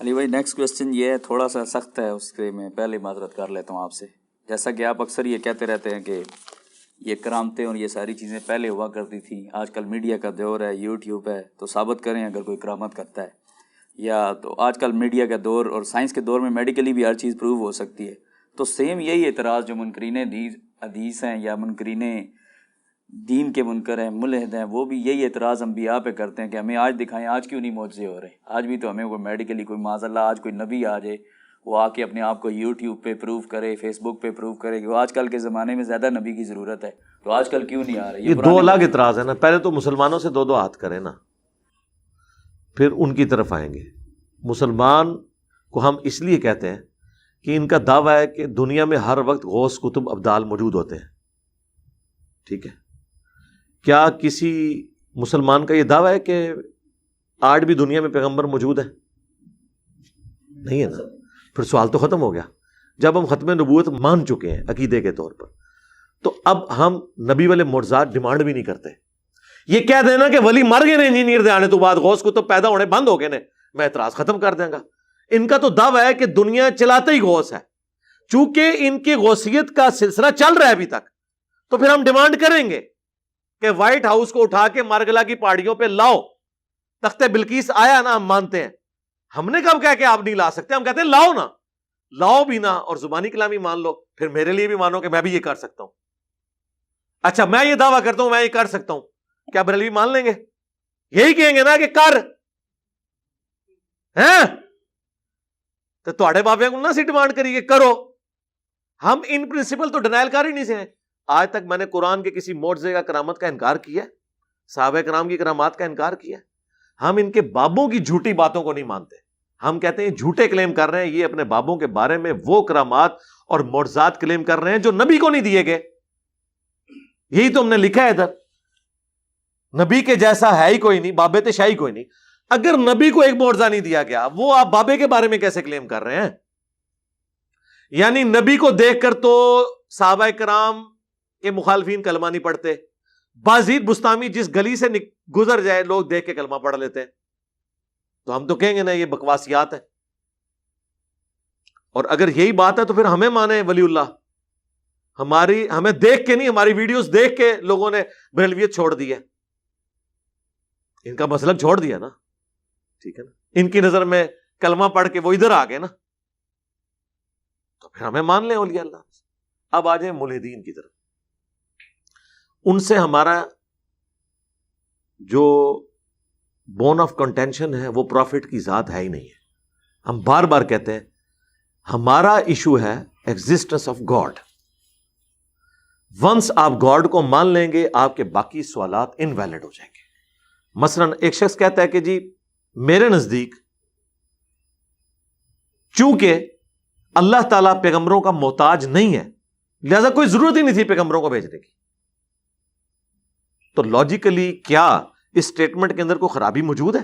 علی بھائی next question یہ ہے، تھوڑا سا سخت ہے، اس کے میں پہلے معذرت کر لیتا ہوں آپ سے. جیسا کہ آپ اکثر یہ کہتے رہتے ہیں کہ یہ کرامتیں اور یہ ساری چیزیں پہلے ہوا کرتی تھیں، آج کل میڈیا کا دور ہے، یوٹیوب ہے، تو ثابت کریں اگر کوئی کرامت کرتا ہے. یا تو آج کل میڈیا کا دور اور سائنس کے دور میں میڈیکلی بھی ہر چیز پروو ہو سکتی ہے. تو سیم یہی اعتراض جو منکرین حدیث ہیں یا منکرین دین کے منکر ہیں، ملحد ہیں، وہ بھی یہی اعتراض انبیاء پہ کرتے ہیں کہ ہمیں آج دکھائیں، آج کیوں نہیں معجزے ہو رہے. آج بھی تو ہمیں کوئی میڈیکلی کوئی معاذ اللہ آج کوئی نبی آ جائے، وہ آ کے اپنے آپ کو یوٹیوب پہ پروو کرے، فیس بک پہ پروو کرے کہ وہ آج کل کے زمانے میں زیادہ نبی کی ضرورت ہے، تو آج کل کیوں نہیں آ رہے. یہ دو الگ اعتراض ہے نا. پہلے تو مسلمانوں سے دو ہاتھ کریں نا، پھر ان کی طرف آئیں گے. مسلمان کو ہم اس لیے کہتے ہیں کہ ان کا دعویٰ ہے کہ دنیا میں ہر وقت غوث کتب ابدال موجود ہوتے ہیں. ٹھیک ہے، کیا کسی مسلمان کا یہ دعویٰ ہے کہ آج بھی دنیا میں پیغمبر موجود ہے؟ نہیں ہے نا. پھر سوال تو ختم ہو گیا. جب ہم ختم نبوت مان چکے ہیں عقیدے کے طور پر، تو اب ہم نبی والے معجزات ڈیمانڈ بھی نہیں کرتے. یہ کہہ دینا کہ ولی مر گئے نے انجینئر دے آنے تو بعد غوث کتب پیدا ہونے بند ہو گئے نے، میں اعتراض ختم کر دیں گا. ان کا تو دعویٰ ہے کہ دنیا چلاتے ہی غوث ہے. چونکہ ان کی غوثیت کا سلسلہ چل رہا ہے ابھی تک، تو پھر ہم ڈیمانڈ کریں گے کہ وائٹ ہاؤس کو اٹھا کے مارگلا کی پہاڑیوں پہ لاؤ. تخت بلقیس آیا نا، ہم مانتے ہیں. ہم نے کب کہا کہ آپ نہیں لا سکتے؟ ہم کہتے ہیں لاؤ نا. لاؤ بھی نا اور زبانی کلامی مان لو، پھر میرے لیے بھی مانو کہ میں بھی یہ کر سکتا ہوں. اچھا میں یہ دعویٰ کرتا ہوں میں یہ کر سکتا ہوں، کیا بریلوی مان لیں گے؟ یہی کہیں گے نا کہ کر ہیں تو تھوڑے بابے کو نہ سی ڈیمانڈ کریے کرو. ہم ان پرنسپل تو ڈینائل کر ہی نہیں سے. آج تک میں نے قرآن کے کسی معجزے کا کرامت کا انکار کیا، صحابہ کرام کی کرامات کا انکار کیا. ہم ان کے بابوں کی جھوٹی باتوں کو نہیں مانتے. ہم کہتے ہیں جھوٹے کلیم کر رہے ہیں، یہ اپنے بابوں کے بارے میں وہ کرامات اور معجزات کلیم کر رہے ہیں جو نبی کو نہیں دیے گئے. یہی تو ہم نے لکھا ہے ادھر، نبی کے جیسا ہے ہی کوئی نہیں، بابے تے شاہی کوئی نہیں. اگر نبی کو ایک معجزہ نہیں دیا گیا، وہ آپ بابے کے بارے میں کیسے کلیم کر رہے ہیں؟ یعنی نبی کو دیکھ کر تو صحابہ کرام کے مخالفین کلمہ نہیں پڑھتے. بازید بستامی جس گلی سے گزر جائے لوگ دیکھ کے کلمہ پڑھ لیتے ہیں. تو ہم تو کہیں گے نا یہ بکواسیات ہے. اور اگر یہی بات ہے تو پھر ہمیں مانے ولی اللہ. ہمیں دیکھ کے نہیں، ہماری ویڈیوز دیکھ کے لوگوں نے بریلویت چھوڑ دی ہے، ان کا مسلک چھوڑ دیا نا. ٹھیک ہے نا، ان کی نظر میں کلمہ پڑھ کے وہ ادھر آ گئے نا، تو پھر ہمیں مان لیں اولیاء اللہ. اب آ جائیں ملحدین کی طرف. ان سے ہمارا جو بون آف کنٹینشن ہے وہ پروفٹ کی ذات ہے ہی نہیں ہے. ہم بار بار کہتے ہیں ہمارا ایشو ہے ایگزسٹنس آف گاڈ. ونس آپ گاڈ کو مان لیں گے آپ کے باقی سوالات انویلڈ ہو جائیں گے. مثلا ایک شخص کہتا ہے کہ جی میرے نزدیک چونکہ اللہ تعالیٰ پیغمبروں کا محتاج نہیں ہے لہذا کوئی ضرورت ہی نہیں تھی پیغمبروں کو بھیجنے کی. تو لاجیکلی کیا اس سٹیٹمنٹ کے اندر کوئی خرابی موجود ہے؟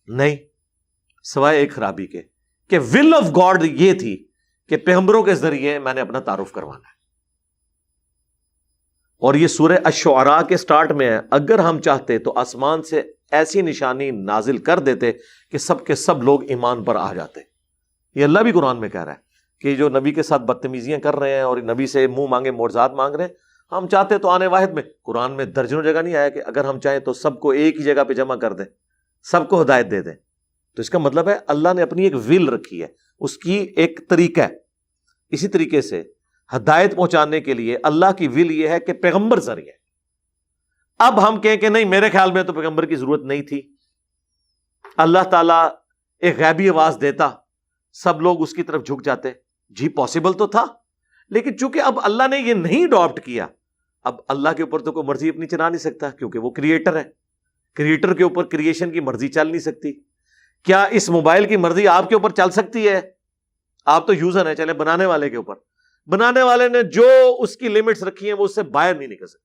نہیں، سوائے ایک خرابی کے کہ ول آف گاڈ یہ تھی کہ پیغمبروں کے ذریعے میں نے اپنا تعارف کروانا ہے. اور یہ سورہ الشعراء کے سٹارٹ میں ہے. اگر ہم چاہتے تو آسمان سے ایسی نشانی نازل کر دیتے کہ سب کے سب لوگ ایمان پر آ جاتے. یہ اللہ بھی قرآن میں کہہ رہا ہے کہ جو نبی کے ساتھ بدتمیزیاں کر رہے ہیں اور نبی سے منہ مانگے معجزات مانگ رہے ہیں، ہم چاہتے تو آنے واحد میں قرآن میں درجنوں جگہ نہیں آیا کہ اگر ہم چاہیں تو سب کو ایک ہی جگہ پہ جمع کر دیں، سب کو ہدایت دے دیں. تو اس کا مطلب ہے اللہ نے اپنی ایک ول رکھی ہے، اس کی ایک طریقہ ہے. اسی طریقے سے ہدایت پہنچانے کے لیے اللہ کی ول یہ ہے کہ پیغمبر ذریعے. اب ہم کہیں کہ نہیں میرے خیال میں تو پیغمبر کی ضرورت نہیں تھی، اللہ تعالیٰ ایک غیبی آواز دیتا سب لوگ اس کی طرف جھک جاتے. جی پاسبل تو تھا، لیکن چونکہ اب اللہ نے یہ نہیں اڈاپٹ کیا، اب اللہ کے اوپر تو کوئی مرضی اپنی چلا نہیں سکتا کیونکہ وہ کریٹر ہے. کریٹر کے اوپر کریشن کی مرضی چل نہیں سکتی. کیا اس موبائل کی مرضی آپ کے اوپر چل سکتی ہے؟ آپ تو یوزر ہیں، چلے بنانے والے کے اوپر. بنانے والے نے جو اس کی لمٹس رکھی ہیں وہ اس سے باہر نہیں نکل سکتے.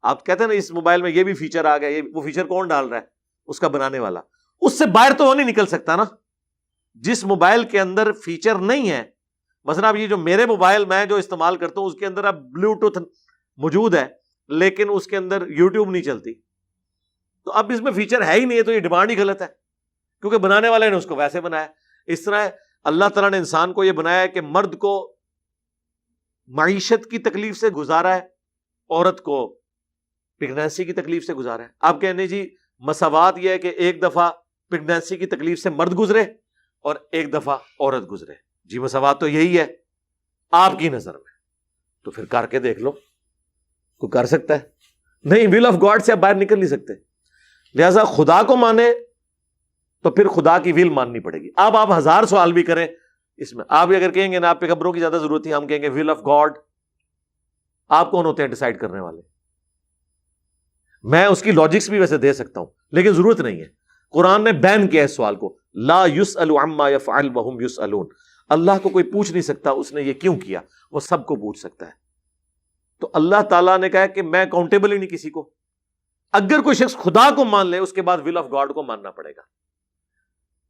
آپ کہتے ہیں نا اس موبائل میں یہ بھی فیچر آ گیا، وہ فیچر کون ڈال رہا ہے؟ اس کا بنانے والا. اس سے باہر تو وہ نہیں نکل سکتا نا. جس موبائل کے اندر فیچر نہیں ہے، مثلا اب یہ جو میرے موبائل میں جو استعمال کرتا ہوں اس کے اندر اب بلوٹوتھ موجود ہے لیکن اس کے اندر یوٹیوب نہیں چلتی، تو اب اس میں فیچر ہے ہی نہیں ہے، تو یہ ڈیمانڈ ہی غلط ہے. کیونکہ بنانے والے نے اس کو ویسے بنایا. اس طرح اللہ تعالیٰ نے انسان کو یہ بنایا ہے کہ مرد کو معیشت کی تکلیف سے گزارا ہے, عورت کو پریگنینسی کی تکلیف سے گزارا ہے. آپ کہنے جی مساوات یہ ہے کہ ایک دفعہ پریگنینسی کی تکلیف سے مرد گزرے اور ایک دفعہ عورت گزرے. جی مساوات تو یہی ہے آپ کی نظر میں, تو پھر کر کے دیکھ لو. کوئی کر سکتا ہے؟ نہیں, ول آف گاڈ سے آپ باہر نکل نہیں سکتے. لہذا خدا کو مانے تو پھر خدا کی ول ماننی پڑے گی. اب آپ 1000 سوال بھی کریں اس میں, آپ اگر کہیں گے نا آپ پیغمبروں کی زیادہ ضرورت تھی, ہم کہیں گے ول آف گاڈ. آپ کون ہوتے ہیں ڈیسائیڈ کرنے والے؟ میں اس کی لاجکس بھی ویسے دے سکتا ہوں لیکن ضرورت نہیں ہے. قرآن نے بین کیا اس سوال کو, لا یسأل عما یفعل وہم یسألون. اللہ کو کوئی پوچھ نہیں سکتا اس نے یہ کیوں کیا, وہ سب کو پوچھ سکتا ہے. تو اللہ تعالیٰ نے کہا کہ میں اکاؤنٹیبل ہی نہیں کسی کو. اگر کوئی شخص خدا کو مان لے اس کے بعد ول آف گاڈ کو ماننا پڑے گا.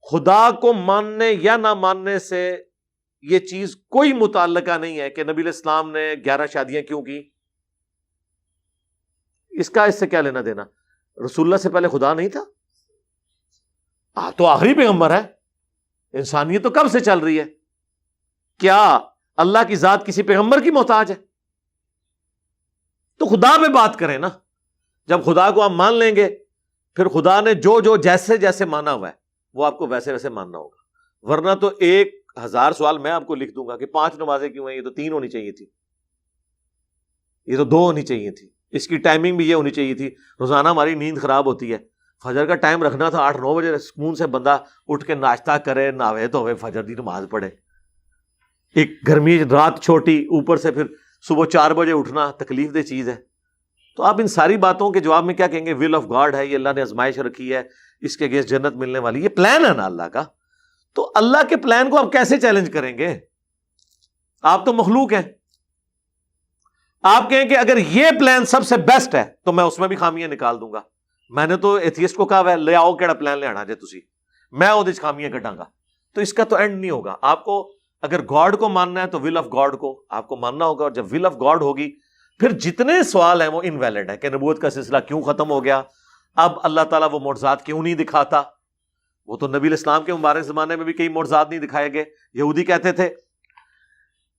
خدا کو ماننے یا نہ ماننے سے یہ چیز کوئی متعلقہ نہیں ہے کہ نبی علیہ السلام نے 11 شادیاں کیوں کی. اس کا اس سے کیا لینا دینا؟ رسول اللہ سے پہلے خدا نہیں تھا؟ تو آخری پیغمبر ہے. انسانیت تو کب سے چل رہی ہے. کیا اللہ کی ذات کسی پیغمبر کی محتاج ہے؟ تو خدا پہ بات کریں نا. جب خدا کو آپ مان لیں گے پھر خدا نے جو جو جیسے جیسے مانا ہوا ہے وہ آپ کو ویسے ویسے ماننا ہوگا. ورنہ تو 1000 سوال میں آپ کو لکھ دوں گا کہ 5 نمازیں کیوں ہیں, یہ تو 3 ہونی چاہیے تھی, یہ تو 2 ہونی چاہیے تھی, اس کی ٹائمنگ بھی یہ ہونی چاہیے تھی. روزانہ ہماری نیند خراب ہوتی ہے, فجر کا ٹائم رکھنا تھا 8-9 بجے, سکون سے بندہ اٹھ کے ناشتہ کرے, نہوے دھوے, فجر دی نماز پڑھے. ایک گرمی رات چھوٹی, اوپر سے پھر صبح 4 بجے اٹھنا تکلیف دہ چیز ہے. تو آپ ان ساری باتوں کے جواب میں کیا کہیں گے؟ ول آف گاڈ ہے, یہ اللہ نے آزمائش رکھی ہے, اس کے اگینسٹ جنت ملنے والی, یہ پلان ہے نا اللہ کا. تو اللہ کے پلان کو آپ کیسے چیلنج کریں گے؟ آپ تو مخلوق ہیں. آپ کہیں کہ اگر یہ پلان سب سے بیسٹ ہے تو میں اس میں بھی خامیاں نکال دوں گا. میں نے تو ایتھیسٹ کو کہا ہے لے آؤ کیڑا پلان لے آنا جے تسی, میں وہ خامیاں کٹاں گا. تو اس کا تو اینڈ نہیں ہوگا. آپ کو اگر گاڈ کو ماننا ہے تو ول آف گاڈ کو آپ کو ماننا ہوگا, اور جب ول آف گاڈ ہوگی پھر جتنے سوال ہیں وہ انویلڈ ہے کہ نبوت کا سلسلہ کیوں ختم ہو گیا, اب اللہ تعالیٰ وہ معجزات کیوں نہیں دکھاتا. وہ تو نبی علیہ السلام کے مبارک زمانے میں بھی کئی معجزات نہیں دکھائے گئے. یہودی کہتے تھے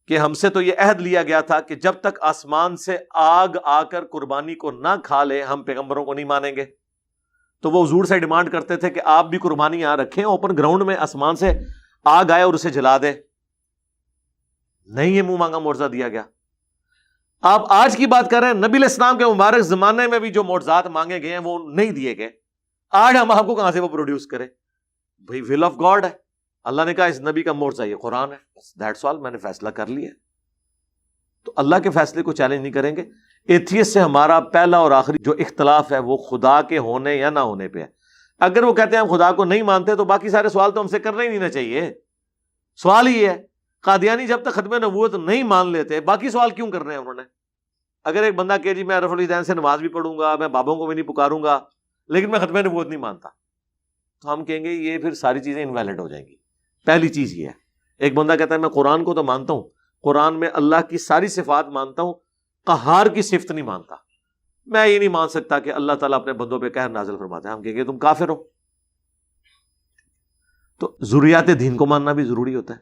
کہ ہم سے تو یہ عہد لیا گیا تھا کہ جب تک آسمان سے آگ آ کر قربانی کو نہ کھا لے ہم پیغمبروں کو نہیں مانیں گے. تو وہ حضور سے ڈیمانڈ کرتے تھے کہ آپ بھی قربانی یہاں رکھیں, اوپن گراؤنڈ میں آسمان سے آگ آئے اور اسے جلا دیں. نہیں, یہ منہ مانگا معجزہ دیا گیا. آپ آج کی بات کر رہے ہیں, نبی علیہ السلام کے مبارک زمانے میں بھی جو معجزات مانگے گئے ہیں وہ نہیں دیے گئے. آج ہم آپ کو کہاں سے وہ پروڈیوس کرے؟ بھئی ول آف گاڈ ہے. اللہ نے کہا اس نبی کا معجزہ یہ قرآن ہے, دیٹس آل, میں نے فیصلہ کر لیا. تو اللہ کے فیصلے کو چیلنج نہیں کریں گے. ایتھیسٹ سے ہمارا پہلا اور آخری جو اختلاف ہے وہ خدا کے ہونے یا نہ ہونے پہ ہے. اگر وہ کہتے ہیں ہم خدا کو نہیں مانتے تو باقی سارے سوال تو ہم سے کرنا ہی نہیں چاہیے. سوال ہی ہے, قادیانی جب تک ختم نبوت نہیں مان لیتے باقی سوال کیوں کر رہے ہیں انہوں نے؟ اگر ایک بندہ کہ جی میں رفع الیدین سے نماز بھی پڑھوں گا, میں بابوں کو بھی نہیں پکاروں گا, لیکن میں ختم نبوت نہیں مانتا, تو ہم کہیں گے یہ پھر ساری چیزیں انویلڈ ہو جائیں گی. پہلی چیز یہ ہے. ایک بندہ کہتا ہے میں قرآن کو تو مانتا ہوں, قرآن میں اللہ کی ساری صفات مانتا ہوں, قہار کی صفت نہیں مانتا. میں یہ نہیں مان سکتا کہ اللہ تعالیٰ اپنے بندوں پہ قہر نازل فرماتا ہے. ہم کہیں گے تم کافر ہو. تو ضروریات دین کو ماننا بھی ضروری ہوتا ہے.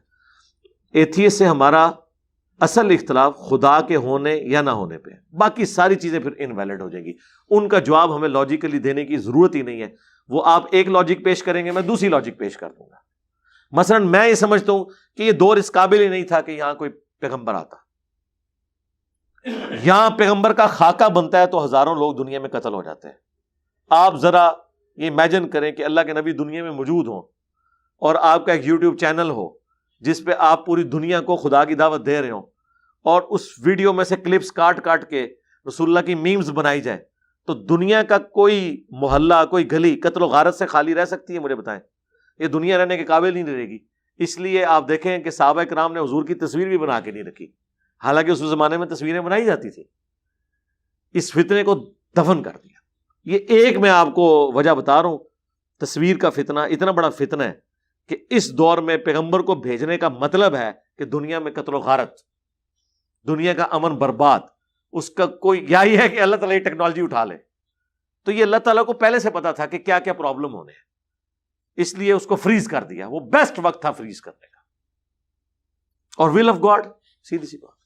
ایتھیسٹ سے ہمارا اصل اختلاف خدا کے ہونے یا نہ ہونے پہ, باقی ساری چیزیں پھر انویلڈ ہو جائیں گی. ان کا جواب ہمیں لاجیکلی دینے کی ضرورت ہی نہیں ہے. وہ آپ ایک لاجک پیش کریں گے, میں دوسری لاجک پیش کر دوں گا. مثلا میں یہ سمجھتا ہوں کہ یہ دور اس قابل ہی نہیں تھا کہ یہاں کوئی پیغمبر آتا. یہاں پیغمبر کا خاکہ بنتا ہے تو ہزاروں لوگ دنیا میں قتل ہو جاتے ہیں. آپ ذرا یہ امیجن کریں کہ اللہ کے نبی دنیا میں موجود ہوں اور آپ کا ایک یوٹیوب چینل ہو جس پہ آپ پوری دنیا کو خدا کی دعوت دے رہے ہوں, اور اس ویڈیو میں سے کلپس کاٹ کاٹ کے رسول اللہ کی میمز بنائی جائے, تو دنیا کا کوئی محلہ, کوئی گلی قتل و غارت سے خالی رہ سکتی ہے؟ مجھے بتائیں. یہ دنیا رہنے کے قابل نہیں رہے گی. اس لیے آپ دیکھیں کہ صحابہ کرام نے حضور کی تصویر بھی بنا کے نہیں رکھی, حالانکہ اس زمانے میں تصویریں بنائی جاتی تھی. اس فتنے کو دفن کر دیا. یہ ایک میں آپ کو وجہ بتا رہا ہوں. تصویر کا فتنہ اتنا بڑا فتنہ ہے کہ اس دور میں پیغمبر کو بھیجنے کا مطلب ہے کہ دنیا میں قتل و غارت, دنیا کا امن برباد. اس کا کوئی یہی ہے کہ اللہ تعالیٰ یہ ٹیکنالوجی اٹھا لے. تو یہ اللہ تعالیٰ کو پہلے سے پتا تھا کہ کیا کیا پرابلم ہونے ہیں. اس لیے اس کو فریز کر دیا. وہ بیسٹ وقت تھا فریز کرنے کا. اور ول آف گاڈ سیدھی سی بات.